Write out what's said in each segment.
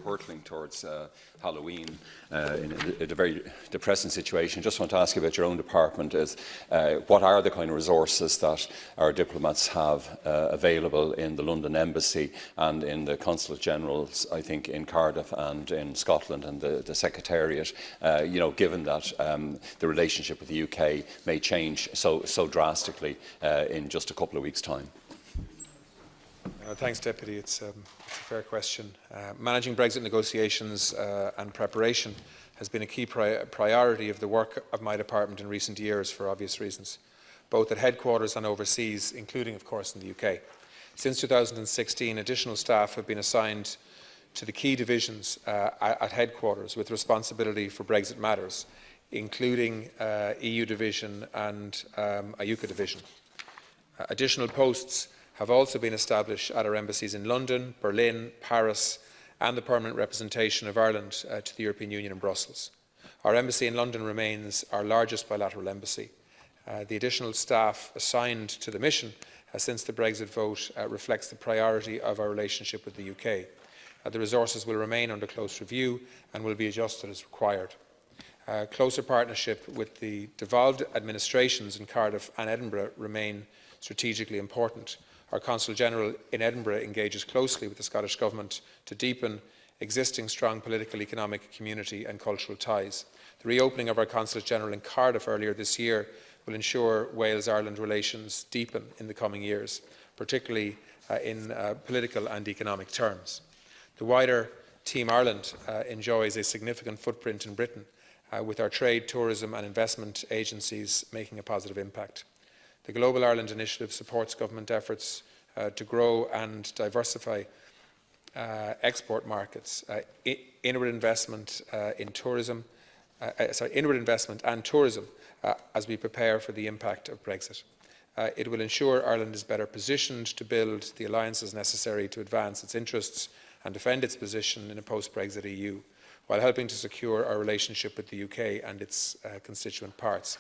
hurtling towards Halloween in a very depressing situation. Just want to ask you about your own department. What are the kind of resources that our diplomats have available in the London Embassy and in the Consulate Generals, I think, in Cardiff and in Scotland and the Secretariat, given that the relationship with the UK may change so drastically in just a couple of weeks' time? Thanks, Deputy. It's a fair question. Managing Brexit negotiations and preparation has been a key priority of the work of my department in recent years for obvious reasons, both at headquarters and overseas, including, of course, in the UK. Since 2016, additional staff have been assigned to the key divisions at headquarters with responsibility for Brexit matters, including EU division and IUCA division. Additional posts have also been established at our embassies in London, Berlin, Paris and the permanent representation of Ireland to the European Union in Brussels. Our embassy in London remains our largest bilateral embassy. The additional staff assigned to the mission since the Brexit vote reflects the priority of our relationship with the UK. The resources will remain under close review and will be adjusted as required. Closer partnership with the devolved administrations in Cardiff and Edinburgh remain strategically important. Our Consul General in Edinburgh engages closely with the Scottish Government to deepen existing strong political, economic, community and cultural ties. The reopening of our Consulate General in Cardiff earlier this year will ensure Wales-Ireland relations deepen in the coming years, particularly in political and economic terms. The wider Team Ireland enjoys a significant footprint in Britain, with our trade, tourism and investment agencies making a positive impact. The Global Ireland Initiative supports government efforts to grow and diversify export markets, inward investment and tourism as we prepare for the impact of Brexit. It will ensure Ireland is better positioned to build the alliances necessary to advance its interests and defend its position in a post-Brexit EU, while helping to secure our relationship with the UK and its constituent parts.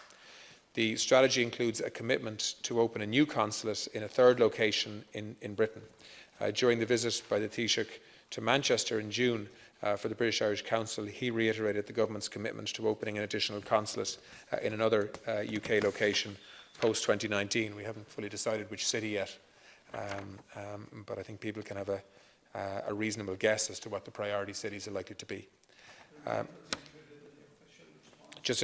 The strategy includes a commitment to open a new consulate in a third location in Britain. During the visit by the Taoiseach to Manchester in June for the British-Irish Council, he reiterated the Government's commitment to opening an additional consulate in another UK location post-2019. We haven't fully decided which city yet, but I think people can have a reasonable guess as to what the priority cities are likely to be. Just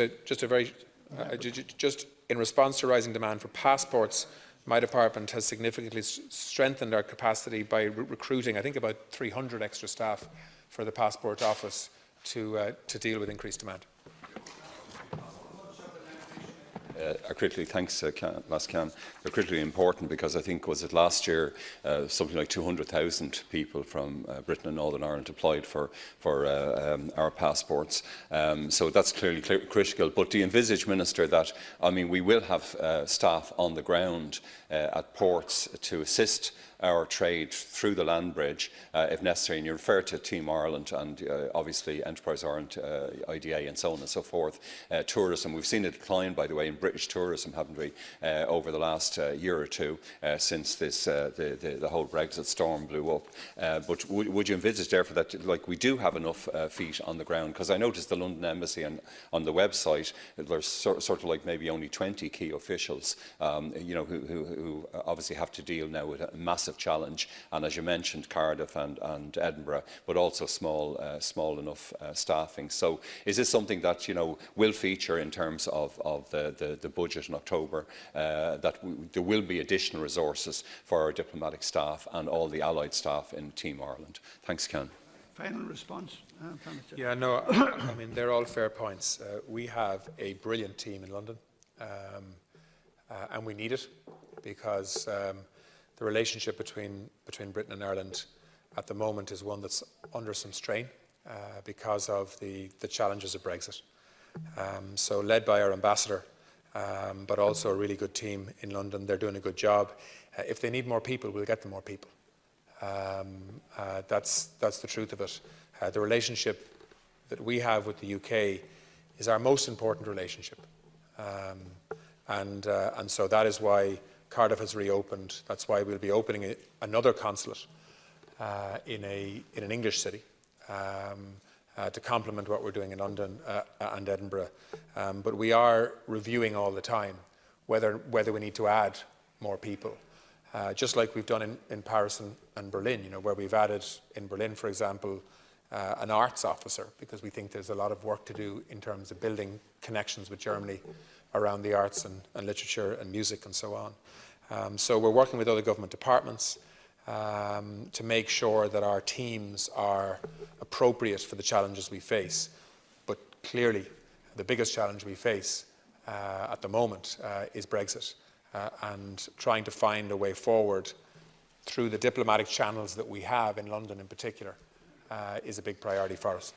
in response to rising demand for passports, my department has significantly strengthened our capacity by recruiting, I think, about 300 extra staff for the passport office to deal with increased demand. Are critically, thanks, Lascan. They're critically important because I think, was it last year, something like 200,000 people from Britain and Northern Ireland applied for our passports. So that's clearly critical. But do you envisage, Minister, that, I mean, we will have staff on the ground at ports to assist our trade through the land bridge, if necessary, and you refer to Team Ireland and obviously Enterprise Ireland, IDA and so on and so forth. Tourism, we've seen a decline, by the way, in British tourism, haven't we, over the last year or two since this, the whole Brexit storm blew up. But would you envisage, therefore, that like we do have enough feet on the ground? Because I noticed the London Embassy and on the website, there's sort of like maybe only 20 key officials, who obviously have to deal now with a massive challenge, and as you mentioned, Cardiff and Edinburgh, but also small enough staffing. So is this something that will feature in terms of the budget in October, that there will be additional resources for our diplomatic staff and all the allied staff in Team Ireland? Thanks, Ken. Final response. Yeah, no, I mean, they're all fair points. We have a brilliant team in London, and we need it because the relationship between Britain and Ireland at the moment is one that's under some strain because of the challenges of Brexit. So led by our ambassador, but also a really good team in London. They're doing a good job. If they need more people, we'll get them more people. That's the truth of it. The relationship that we have with the UK is our most important relationship. And so that is why Cardiff has reopened. That's why we'll be opening another consulate in an English city to complement what we're doing in London and Edinburgh. But we are reviewing all the time whether we need to add more people. Just like we've done in Paris and Berlin, where we've added in Berlin, for example, an arts officer, because we think there's a lot of work to do in terms of building connections with Germany around the arts and literature and music and so on. So we're working with other government departments to make sure that our teams are appropriate for the challenges we face. But clearly, the biggest challenge we face at the moment is Brexit, and trying to find a way forward through the diplomatic channels that we have in London in particular is a big priority for us.